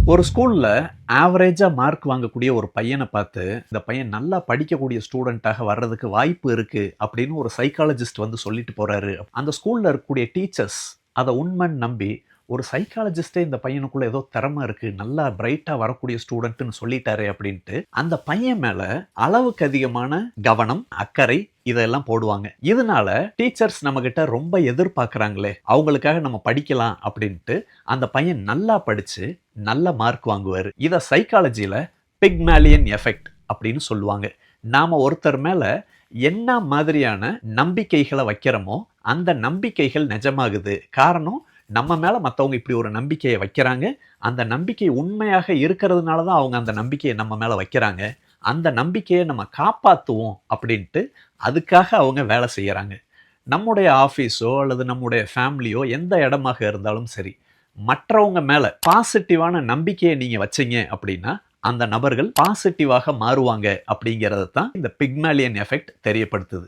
ஒரு ஸ்கூல்ல ஆவரேஜா மார்க் வாங்கக்கூடிய ஒரு பையனை பார்த்து, இந்த பையன் நல்லா படிக்கக்கூடிய ஸ்டூடெண்ட்டாக வர்றதுக்கு வாய்ப்பு இருக்கு அப்படின்னு ஒரு சைக்காலஜிஸ்ட் வந்து சொல்லிட்டு போறாரு. அந்த ஸ்கூல்ல இருக்கக்கூடிய டீச்சர்ஸ் அத உண்மைன்னு நம்பி, ஒரு சைக்காலஜிஸ்ட்டே இந்த பையனுக்குள்ள ஏதோ திறமை இருக்கு, நல்லா பிரைட்டா வரக்கூடிய ஸ்டூடெண்ட்ன்னு சொல்லிட்டாரே அப்படின்ட்டு, அந்த பையன் மேல அளவுக்கு அதிகமான கவனம், அக்கறை இதெல்லாம் போடுவாங்க. இதனால டீச்சர்ஸ் நம்மகிட்ட ரொம்ப எதிர்பார்க்குறாங்களே, அவங்களுக்காக நம்ம படிக்கலாம் அப்படின்ட்டு, அந்த பையன் நல்லா படிச்சு நல்ல மார்க் வாங்குவாரு. இத சைக்காலஜில பிக்மேலியன் எஃபெக்ட் அப்படின்னு சொல்லுவாங்க. நாம ஒருத்தர் மேல என்ன மாதிரியான நம்பிக்கைகள வைக்கிறோமோ, அந்த நம்பிக்கைகள் நிஜமாகுது. காரணம், நம்ம மேல மத்தவங்க இப்படி ஒரு நம்பிக்கைய வைக்கிறாங்க. அந்த நம்பிக்கை உண்மையாக இருக்கிறதுனால தான் அவங்க அந்த நம்பிக்கைய நம்ம மேல வைக்கிறாங்க. அந்த நம்பிக்கைய நம்ம காப்பாத்துவோம் அப்படின்ட்டு, அதுக்காக அவங்க வேலை செய்யறாங்க. நம்முடைய ஆஃபீஸோ அல்லது நம்முடைய ஃபேமிலியோ எந்த இடமாக இருந்தாலும் சரி, மற்றவங்க மேல பாசிட்டிவான நம்பிக்கைய நீங்க வச்சீங்க அப்படின்னா, அந்த நபர்கள் பாசிட்டிவாக மாறுவாங்க அப்படிங்கிறத தான் இந்த பிக்மேலியன் எஃபெக்ட் தெரியப்படுத்துது.